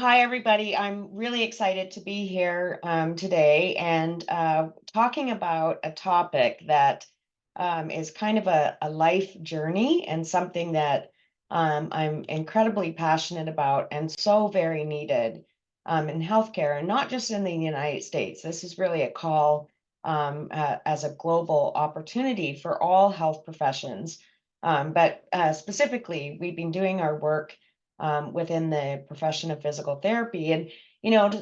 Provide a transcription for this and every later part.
Hi, everybody. I'm really excited to be here today and talking about a topic that is kind of a life journey and something that I'm incredibly passionate about and so very needed in healthcare, and not just in the United States. This is really a call as a global opportunity for all health professions. But specifically, we've been doing our work within the profession of physical therapy. And,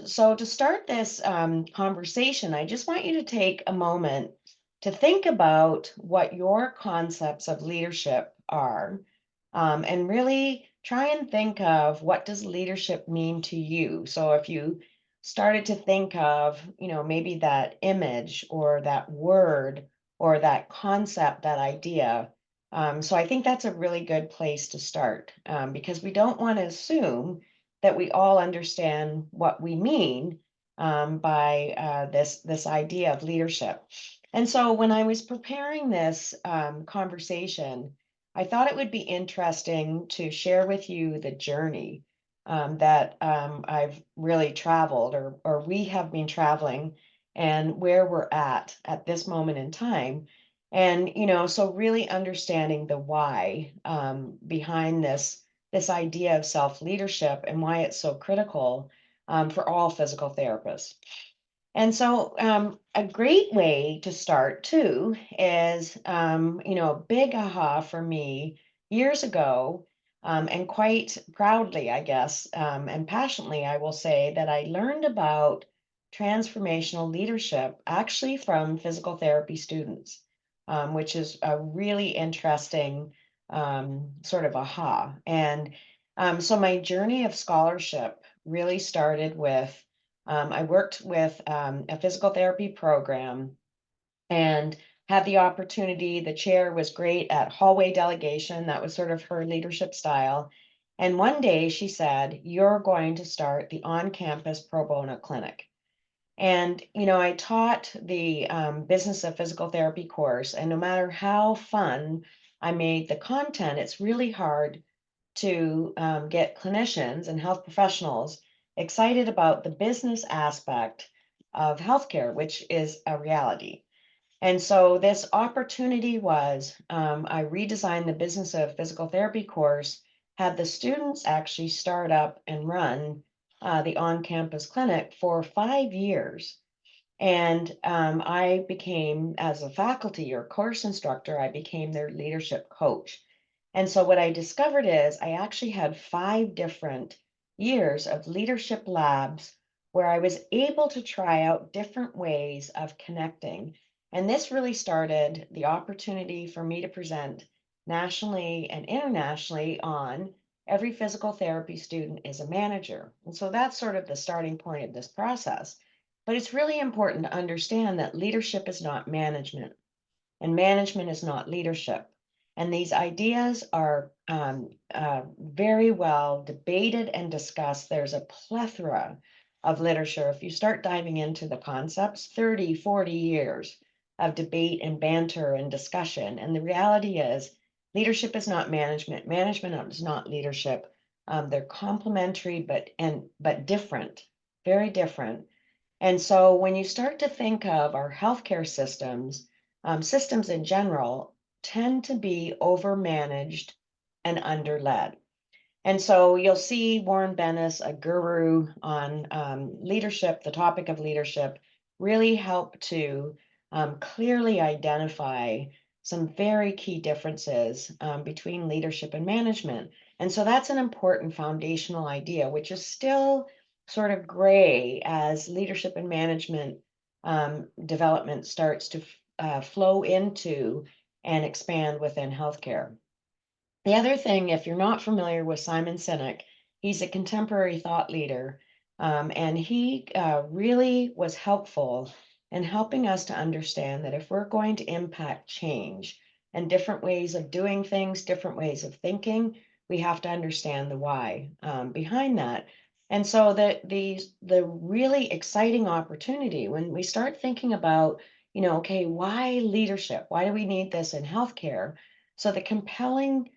so to start this conversation, I just want you to take a moment to think about what your concepts of leadership are, and really try and think of what does leadership mean to you. So if you started to think of, maybe that image or that word or that concept, that idea, so I think that's a really good place to start, because we don't want to assume that we all understand what we mean by this idea of leadership. And so when I was preparing this conversation, I thought it would be interesting to share with you the journey that I've really traveled, or we have been traveling, and where we're at this moment in time. And, so really understanding the why behind this idea of self-leadership and why it's so critical for all physical therapists. And so a great way to start too is, a big aha for me years ago, and quite proudly, I guess, and passionately, I will say that I learned about transformational leadership actually from physical therapy students, which is a really interesting sort of aha. And so my journey of scholarship really started with I worked with a physical therapy program and had the opportunity. The chair was great at hallway delegation. That was sort of her leadership style. And one day she said, "You're going to start the on campus pro bono clinic." And, I taught the business of physical therapy course. And no matter how fun I made the content, it's really hard to get clinicians and health professionals excited about the business aspect of healthcare, which is a reality. And so this opportunity was, I redesigned the business of physical therapy course, had the students actually start up and run the on-campus clinic for 5 years. And I became, as a faculty or course instructor, I became their leadership coach. And so what I discovered is I actually had 5 different years of leadership labs where I was able to try out different ways of connecting. And this really started the opportunity for me to present nationally and internationally on every physical therapy student is a manager. And so that's sort of the starting point of this process. But it's really important to understand that leadership is not management, and management is not leadership. And these ideas are very well debated and discussed. There's a plethora of literature. If you start diving into the concepts, 30, 40 years of debate and banter and discussion. And the reality is, leadership is not management. Management is not leadership. They're complementary, but different, very different. And so when you start to think of our healthcare systems, systems in general tend to be overmanaged and underled. And so you'll see Warren Bennis, a guru on leadership, the topic of leadership, really help to clearly identify some very key differences between leadership and management. And so that's an important foundational idea, which is still sort of gray as leadership and management development starts to flow into and expand within healthcare. The other thing, if you're not familiar with Simon Sinek, he's a contemporary thought leader, and he really was helpful in helping us to understand that if we're going to impact change and different ways of doing things, different ways of thinking, we have to understand the why behind that. And so the really exciting opportunity when we start thinking about, okay, why leadership? Why do we need this in healthcare? So the compelling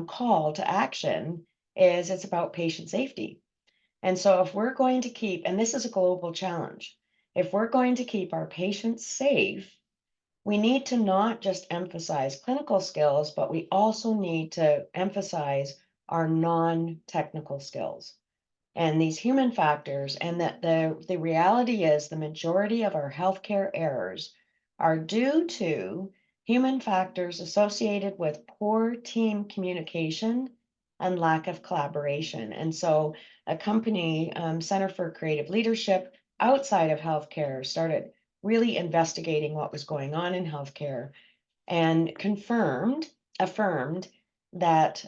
call to action is it's about patient safety. And so if we're going to keep, and this is a global challenge, if we're going to keep our patients safe, we need to not just emphasize clinical skills, but we also need to emphasize our non-technical skills and these human factors, and that the reality is the majority of our healthcare errors are due to human factors associated with poor team communication and lack of collaboration. And so a company, Center for Creative Leadership outside of healthcare, started really investigating what was going on in healthcare and affirmed that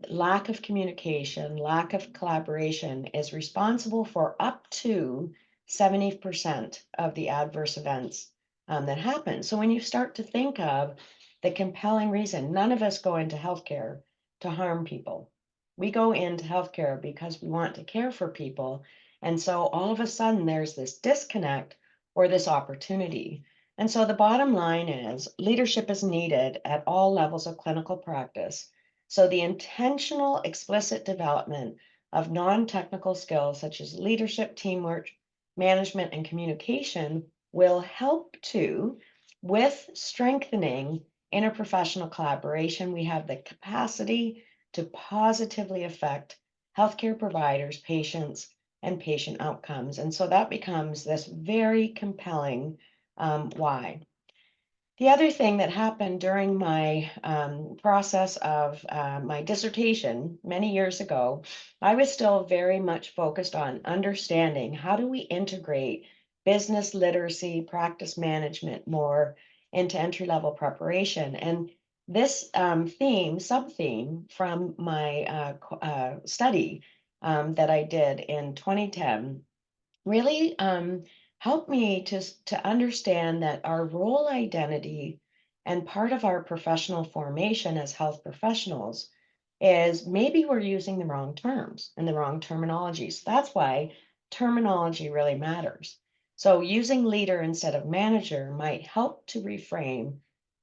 lack of communication, lack of collaboration is responsible for up to 70% of the adverse events that happen. So when you start to think of the compelling reason, none of us go into healthcare to harm people. We go into healthcare because we want to care for people. And so all of a sudden there's this disconnect or this opportunity. And so the bottom line is leadership is needed at all levels of clinical practice. So the intentional, explicit development of non-technical skills such as leadership, teamwork, management, and communication will help to, with strengthening interprofessional collaboration, we have the capacity to positively affect healthcare providers, patients, and patient outcomes. And so that becomes this very compelling why. The other thing that happened during my process of my dissertation many years ago, I was still very much focused on understanding how do we integrate business literacy, practice management more into entry-level preparation. And this sub-theme from my study that I did in 2010 really helped me to understand that our role identity and part of our professional formation as health professionals is maybe we're using the wrong terms and the wrong terminologies. That's why terminology really matters. So using leader instead of manager might help to reframe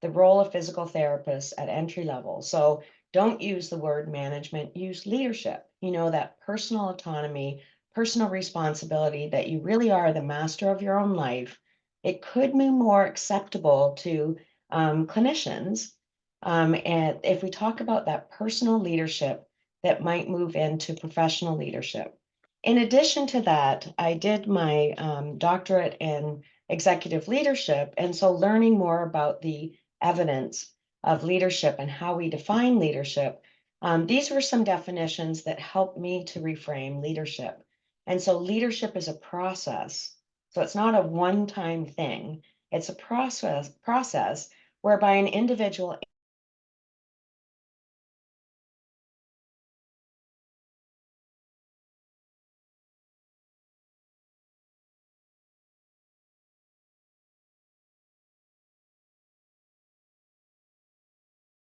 the role of physical therapists at entry level. So don't use the word management, use leadership. You know, that personal autonomy, personal responsibility, that you really are the master of your own life. It could be more acceptable to clinicians. And if we talk about that personal leadership that might move into professional leadership. In addition to that, I did my doctorate in executive leadership. And so learning more about the evidence of leadership and how we define leadership, these were some definitions that helped me to reframe leadership. And so leadership is a process. So it's not a one-time thing. It's a process whereby an individual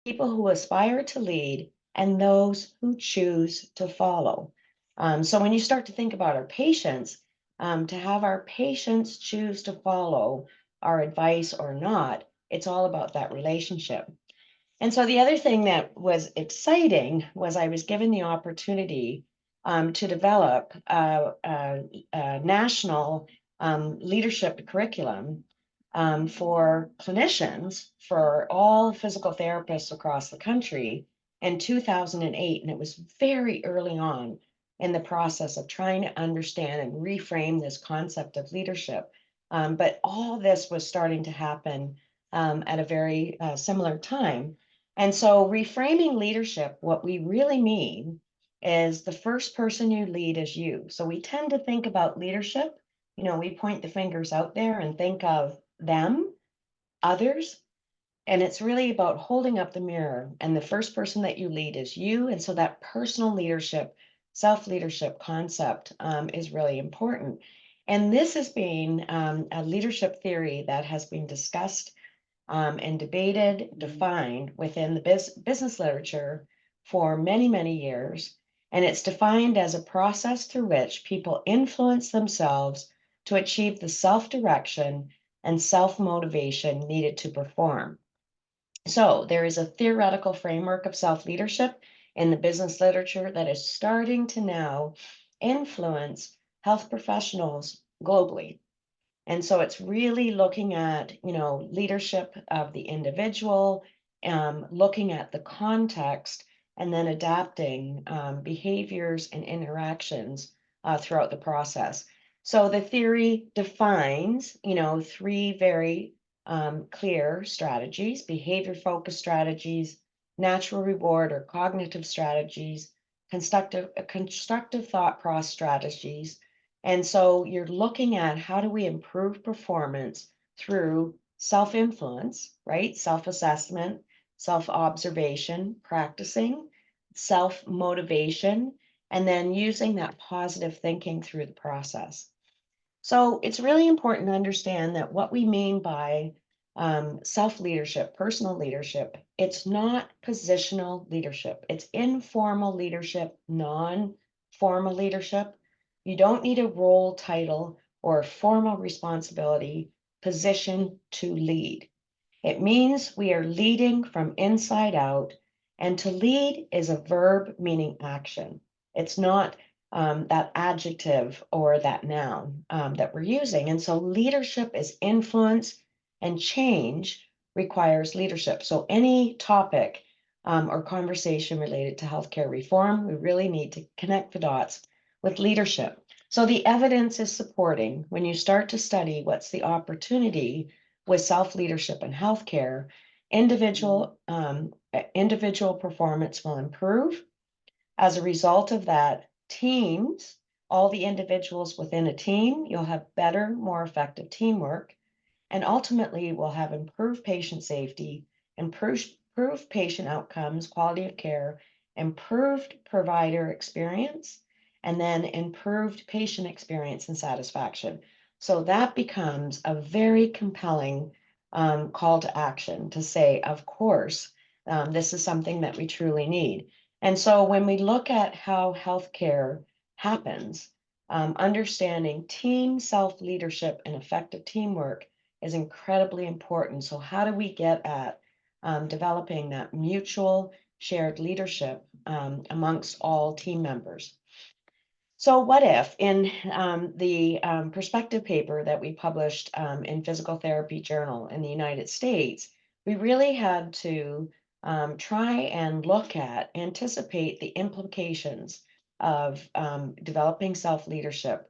people who aspire to lead and those who choose to follow. So when you start to think about our patients, to have our patients choose to follow our advice or not, it's all about that relationship. And so the other thing that was exciting was I was given the opportunity to develop a national leadership curriculum for clinicians for all physical therapists across the country in 2008. And it was very early on in the process of trying to understand and reframe this concept of leadership. But all this was starting to happen at a very similar time. And so reframing leadership, what we really mean is the first person you lead is you. So we tend to think about leadership, you know, we point the fingers out there and think of them, others, and it's really about holding up the mirror. And the first person that you lead is you. And so that personal leadership, self-leadership concept is really important. And this has been a leadership theory that has been discussed and debated, defined within the business literature for many, many years. And it's defined as a process through which people influence themselves to achieve the self-direction and self-motivation needed to perform. So there is a theoretical framework of self-leadership in the business literature that is starting to now influence health professionals globally. And so it's really looking at, leadership of the individual, looking at the context, and then adapting behaviors and interactions throughout the process. So the theory defines, three very clear strategies: behavior-focused strategies, natural reward or cognitive strategies, constructive thought process strategies. And so you're looking at how do we improve performance through self-influence, right? Self-assessment, self-observation, practicing, self-motivation, and then using that positive thinking through the process. So it's really important to understand that what we mean by self-leadership, personal leadership, it's not positional leadership. It's informal leadership, non-formal leadership. You don't need a role title or a formal responsibility position to lead. It means we are leading from inside out, and to lead is a verb meaning action. It's not that adjective or that noun that we're using. And so leadership is influence, and change requires leadership. So any topic or conversation related to healthcare reform, we really need to connect the dots with leadership. So the evidence is supporting when you start to study what's the opportunity with self-leadership in healthcare, individual performance will improve. As a result of that, teams, all the individuals within a team, you'll have better, more effective teamwork, and ultimately will have improved patient safety, improved patient outcomes, quality of care, improved provider experience, and then improved patient experience and satisfaction. So that becomes a very compelling call to action to say, of course, this is something that we truly need. And so when we look at how healthcare happens, understanding team self-leadership and effective teamwork is incredibly important. So how do we get at developing that mutual shared leadership amongst all team members? So what if in the perspective paper that we published in Physical Therapy Journal in the United States, we really had to try and look at, anticipate the implications of developing self-leadership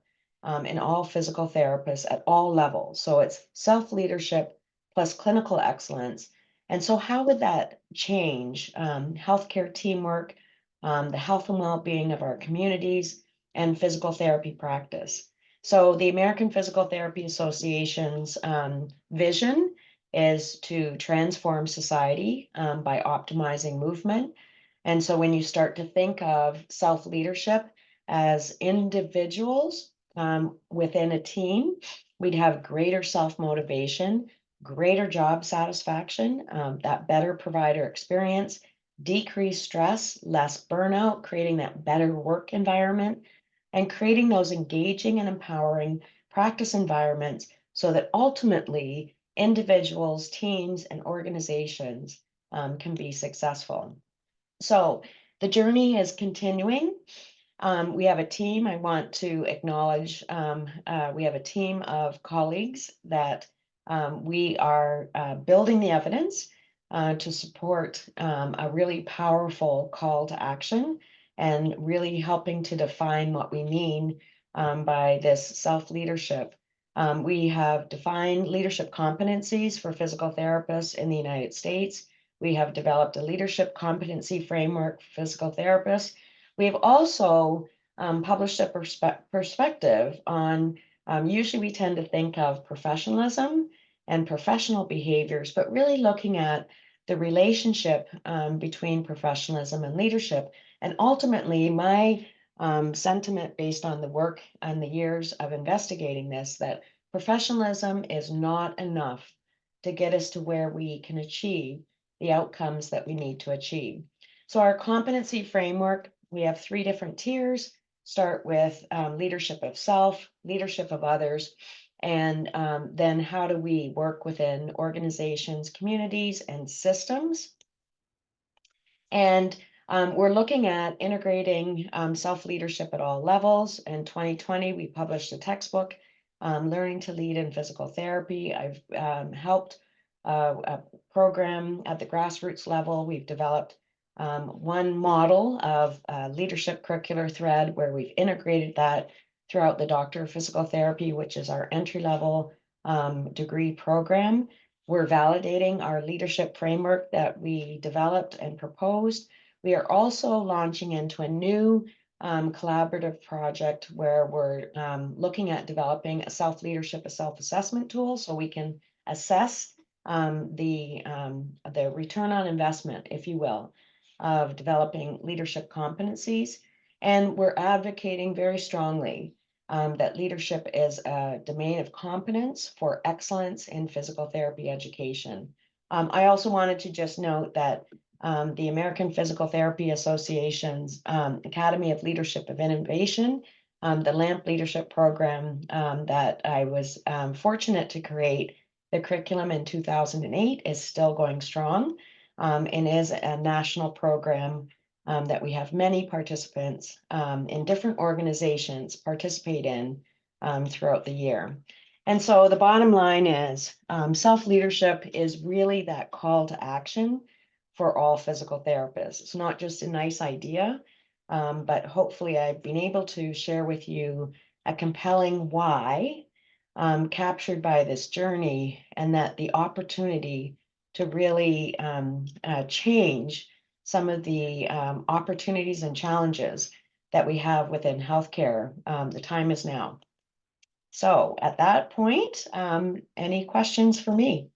in all physical therapists at all levels. So it's self-leadership plus clinical excellence. And so how would that change healthcare teamwork, the health and well-being of our communities, and physical therapy practice? So the American Physical Therapy Association's vision is to transform society by optimizing movement. And so when you start to think of self-leadership as individuals within a team, we'd have greater self-motivation, greater job satisfaction, that better provider experience, decreased stress, less burnout, creating that better work environment, and creating those engaging and empowering practice environments so that ultimately individuals, teams, and organizations can be successful. So the journey is continuing. We have a team. I want to acknowledge we have a team of colleagues that we are building the evidence to support a really powerful call to action and really helping to define what we mean by this self-leadership. We have defined leadership competencies for physical therapists in the United States. We have developed a leadership competency framework for physical therapists. We have also published a perspective on, usually we tend to think of professionalism and professional behaviors, but really looking at the relationship between professionalism and leadership. And ultimately, my sentiment based on the work and the years of investigating this, that professionalism is not enough to get us to where we can achieve the outcomes that we need to achieve. So our competency framework, we have 3 different tiers. Start with leadership of self, leadership of others, and then how do we work within organizations, communities, and systems. And We're looking at integrating self-leadership at all levels. In 2020, we published a textbook, Learning to Lead in Physical Therapy. I've helped a program at the grassroots level. We've developed one model of leadership curricular thread where we've integrated that throughout the Doctor of Physical Therapy, which is our entry-level degree program. We're validating our leadership framework that we developed and proposed. We are also launching into a new collaborative project where we're looking at developing a self-leadership, a self-assessment tool so we can assess the return on investment, if you will, of developing leadership competencies. And we're advocating very strongly that leadership is a domain of competence for excellence in physical therapy education. I also wanted to just note that the American Physical Therapy Association's Academy of Leadership of Innovation, the LAMP leadership program that I was fortunate to create the curriculum in 2008 is still going strong and is a national program that we have many participants in different organizations participate in throughout the year. And so the bottom line is self-leadership is really that call to action for all physical therapists. It's not just a nice idea, but hopefully I've been able to share with you a compelling why captured by this journey, and that the opportunity to really change some of the opportunities and challenges that we have within healthcare. The time is now. So at that point, any questions for me?